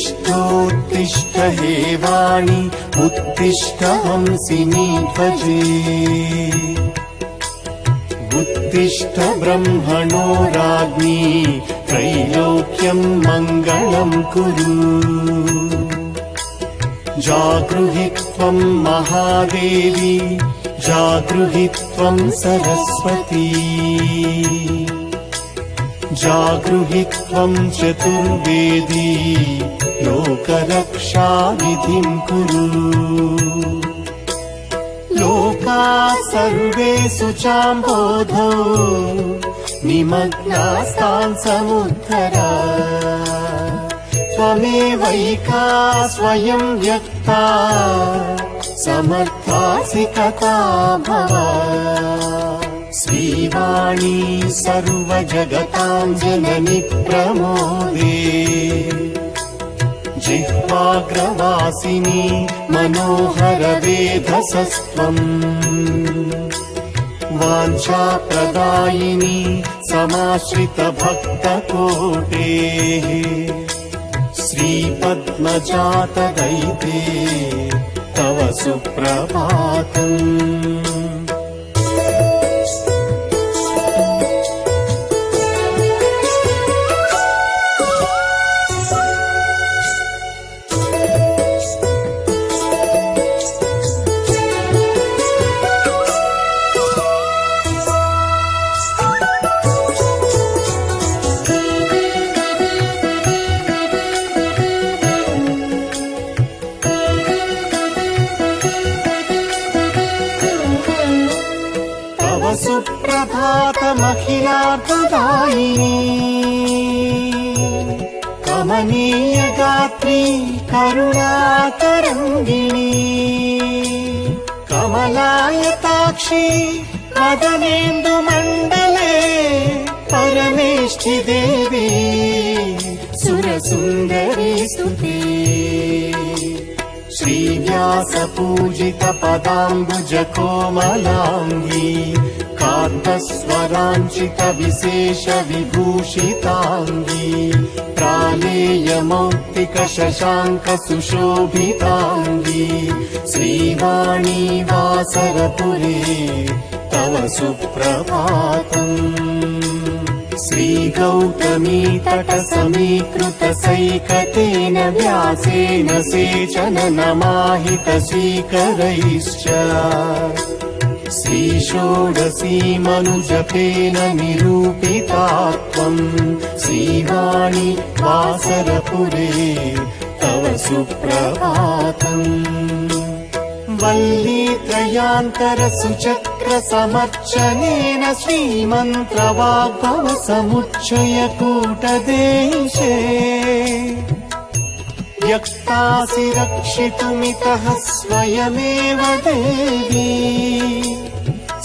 उत्तिष्ठोत्तिष्ठ हे वाणि उत्तिष्ठ हंसिनी ध्वजे उत्तिष्ठ ब्रह्मणो राज्ञी त्रैलोक्यं मङ्गलं कुरु जागृहि त्वं महादेवी जागृहि त्वं सरस्वती जागृहि त्वं चतुर्वेदी लोकरक्षाविधिं कुरु लोकाः सर्वे शुचाम्बोधौ निमग्नास्तान् समुद्धर त्वमेवैका स्वयं व्यक्ता समर्थासि कथा भव श्रीवाणी सर्वजगतां जननि प्रमोदे जिह्वाग्रवासिनी मनोहर वेधसस्त्वम् वाञ्छाप्रदायिनी समाश्रित भक्तकोटेः श्रीपद्मजातदैते तव सुप्रभातम् सुप्रभातमखिलार्थदायिनी कमनीय गात्री करुणातरङ्गिणी कमलायताक्षी मदनेन्दुमण्डले परमेष्ठि देवी सुरसुन्दरी स्तुते श्रीव्यासपूजित पदाम्बुज कोमलाङ्गी कान्तस्वराञ्चित विशेष विभूषिताङ्गी प्रालेयमौक्तिक शशाङ्क सुशोभिताङ्गी श्रीवाणी वासरपुरे तव सुप्रभातम् श्रीगौतमी तटसमीकृत सैकतेन व्यासेन सेचन नमाहित श्रीकरैश्च श्रीषोडशी मनुजपेन निरूपिता त्वं श्रीवाणी वासरपुरे तव सुप्रभातम् वल्लीत्रयान्तर सुचक्र समर्चनेन श्रीमन्त्रवाग्भव समुच्चय कूटदेशे व्यक्तासि रक्षितुमितः स्वयमेव देवी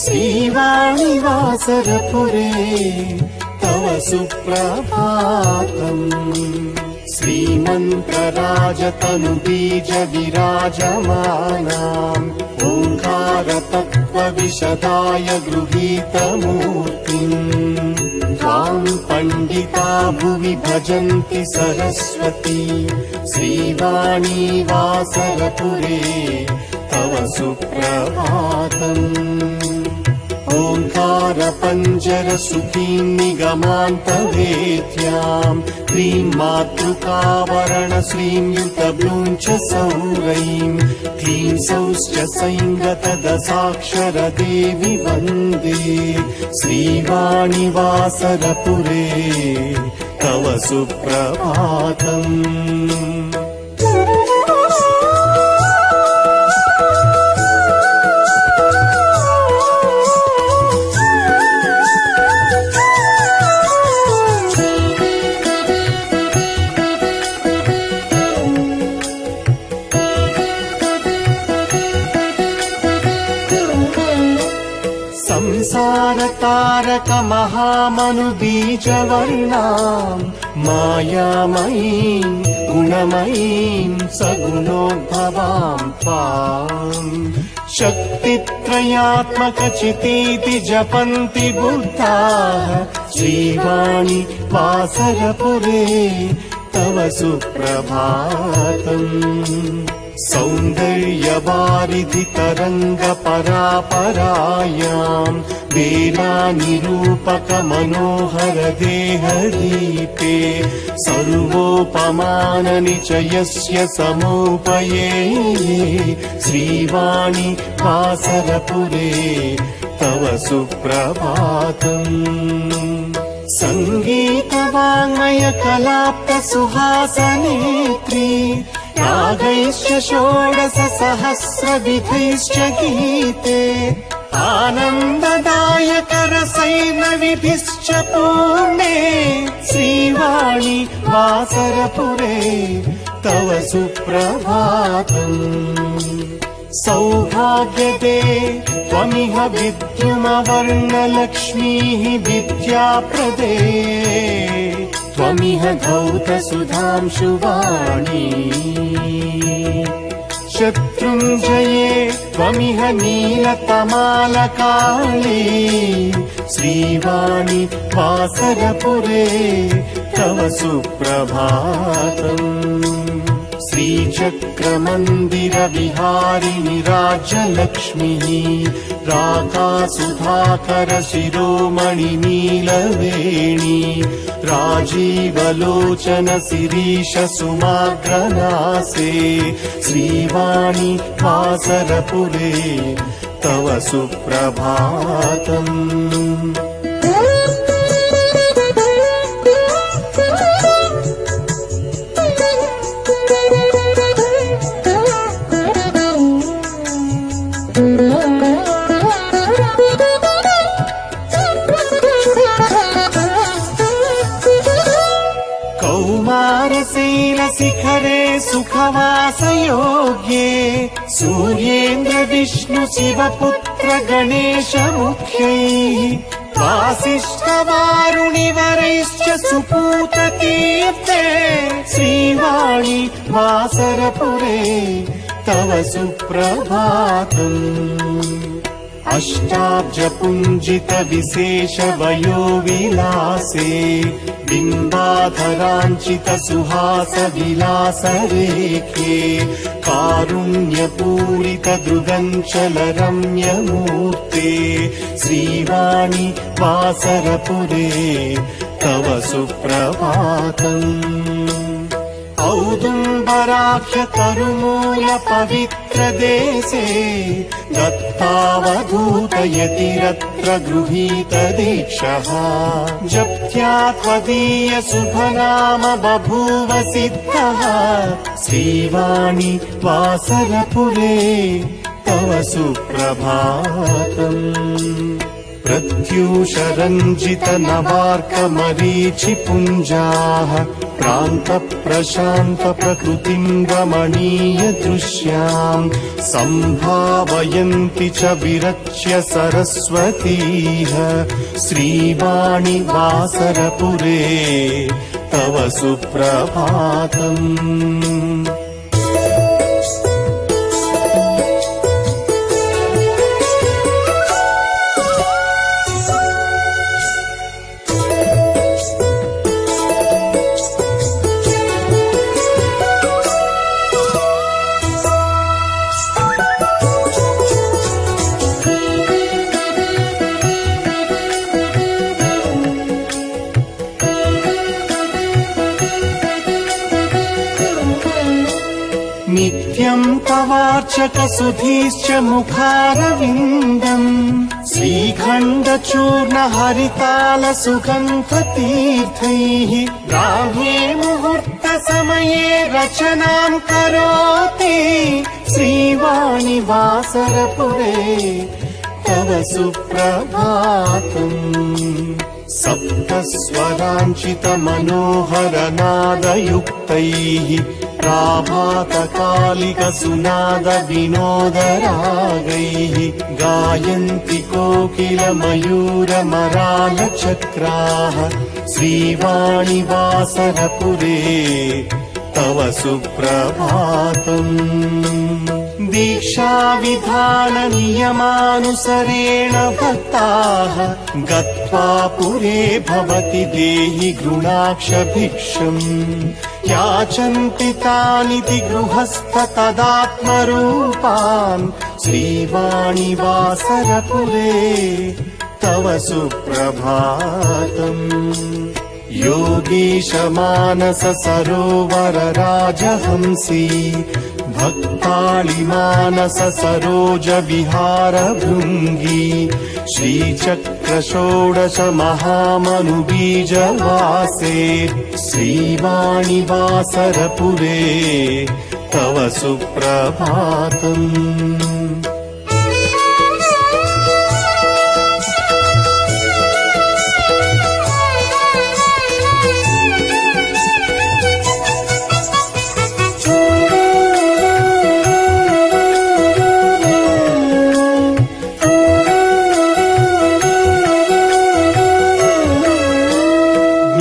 श्रीवाणी वासरपुरे तव सुप्रभातम् श्रीमन्त्रराजतनुबीज विराजमानाम् ओङ्कारतत्त्वविशदाय गृहीतमूर्तिम् त्वां पण्डिता भुवि भजन्ति सरस्वती श्रीवाणी वासरपुरे तव सुप्रभातम् ओङ्कार पञ्जर सुखीं निगमान्तवेद्याम् क्लीं मातृकावरण श्रीं युतब्लूं च सौरैं क्लीं सौश्च सैङ्गत दशाक्षर देवि वन्दे श्रीवाणी वासरपुरे तव सुप्रभातम् संसारतारक महामनुबीजवर्णाम् मायामयीं गुणमयीं सगुणोद्भवां त्वाम् शक्तित्रयात्मकचितीति जपन्ति बुद्धाः श्रीवाणी वासरपुरे तव सुप्रभातम् सौन्दर्यवारिधि तरङ्गपरापरायाम् वेलानिरूपक मनोहर देहदीपे सर्वोपमाननिचयस्य समोपये श्रीवाणि वासरपुरे तव सुप्रभातम् सङ्गीतवाङ्मय कलाप्त सुहासनेत्री रागैश्च षोडश सहस्रविधैश्च गीते आनन्ददायक रसैर्नविभिश्च पूर्णे श्रीवाणि वासरपुरे तव सुप्रभातम् सौभाग्यदे त्वमिह विद्युमवर्णलक्ष्मीः विद्याप्रदे त्वमिह धौतसुधांशुवाणी शत्रुञ्जये त्वमिह नीलतमालकाली श्रीवाणि वासरपुरे तव सुप्रभातम् श्रीचक्रमन्दिरविहारिणि राज्यलक्ष्मीः राकासुधाकर शिरोमणि नीलवेणी राजीवलोचन शिरीष सुमाग्रनासे श्रीवाणि वासरपुरे तव सुप्रभातम् शिखरे सुखवासयोग्ये सूर्येन्द्र विष्णु शिवपुत्र गणेश मुख्यैः वासिष्ठवारुणिवरैश्च सुपूततीर्थे श्रीवाणि वासरपुरे तव सुप्रभातम् अष्टाब्जपुञ्जित विशेष वयो विलासे बिम्बाधराञ्चित सुहास विलास रेखे कारुण्यपूरित दृगञ्चल रम्यमूर्ते श्रीवाणि वासरपुरे तव सुप्रभातम् औदुम्बराख्य तरुमूल पवित्र देशे दत्तावधूत यतिरत्र गृहीत दीक्षः जप्त्या त्वदीय शुभनाम बभूव सिद्धः श्रीवाणि वासरपुरे तव सुप्रभातम् प्रत्यूष रञ्जित नवार्क मरीचि पुञ्जाः प्रान्त प्रशान्त प्रकृतिम् रमणीय दृश्याम् सम्भावयन्ति च विरच्य सरस्वतीः श्रीवाणि वासरपुरे तव सुप्रभातम् नित्यं तवार्चक सुधीश्च मुखारविन्दम् श्रीखण्डचूर्ण हरिताल सुगन्ध तीर्थैः ब्राह्मे मुहूर्त समये रचनां करोति श्रीवाणि वासरपुरे तव सुप्रभातम् सप्तस्वराञ्चित मनोहर नादयुक्तैः प्राभातकालिक सुनाद विनोद रागैः गायन्ति कोकिल मयूर मराल चक्राः श्रीवाणि वासरपुरे तव सुप्रभातम् दीक्षाविधाननियमानुसरेण भक्ताः गत्वा पुरे भवति देहि गृणाक्षभिक्षम् याचन्ति तानिति गृहस्थ तदात्मरूपान् श्रीवाणिवासरपुरे तव सुप्रभातम् योगीश मानस सरोवर राजहंसी भक्ताळि मानस सरोज विहार भृङ्गी श्रीचक्र षोडश महामनुबीजवासे श्रीवाणिवासरपुरे तव सुप्रभातम्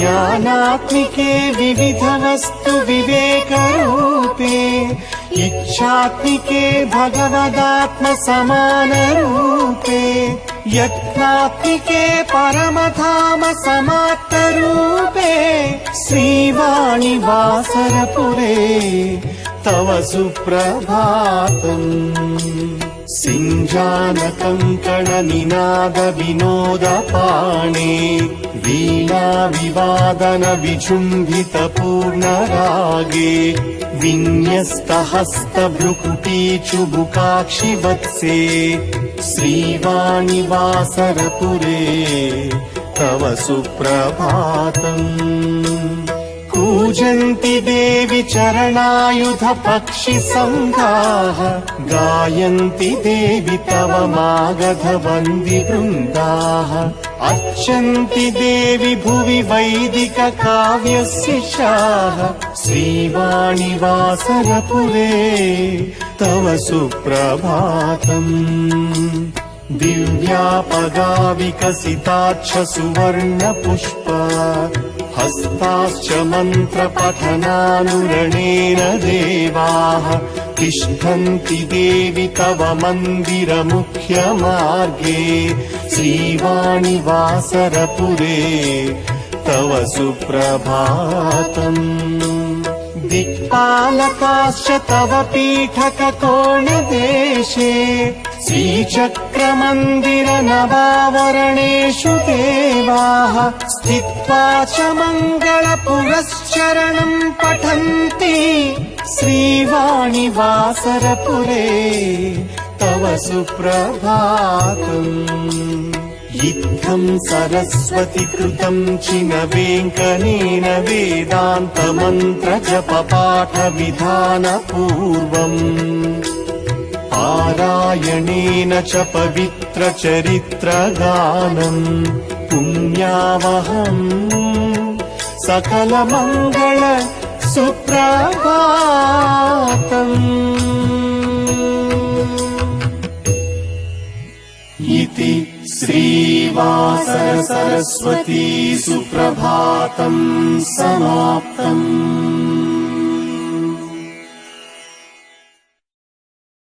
ज्ञानात्मिके विविध वस्तु विवेकरूपे इच्छात्मिके भगवदात्म समान रूपे यत्नात्मिके परमधाम समाप्त रूपे श्रीवाणिवासरपुरे तव सुप्रभातम् सिञ्जानकङ्कणनिनाद विनोदपाणे वीणा विवादन विजृम्भित पूर्णरागे विन्यस्तहस्त भ्रुकुटी चुबुकाक्षि वत्से श्रीवाणिवासरपुरे तव सुप्रभातम् पूजन्ति देवि चरणायुध पक्षि सङ्घाः गायन्ति देवि तव मागध वन्दि वृन्दाः अर्चन्ति देवि भुवि वैदिक काव्यशिशाः श्रीवाणिवासरपुरे तव सुप्रभातम् दिव्यापगा विकसिताच्छ सुवर्ण पुष्प हस्ताश्च मन्त्रपठनानुरणेन देवाः तिष्ठन्ति देवि तव मन्दिर मुख्य मार्गे श्रीवाणिवासरपुरे तव सुप्रभातम् दिक्पालकाश्च तव पीठककोणदेशे श्रीचक्रमन्दिर नवावरणेषु देवाः स्थित्वा च मङ्गलपुरश्चरणम् पठन्ति श्रीवाणिवासरपुरे तव सुप्रभातम् इत्थम् सरस्वती कृतम् चिन वेङ्कनेन वेदान्त मन्त्र जप पाठ विधान पूर्वम् पारायणेन च पवित्र चरित्र गानम् पुण्यावहम् सकल मङ्गल सुप्रभातम् इति श्रीवासर सरस्वती सुप्रभातम् समाप्तम्।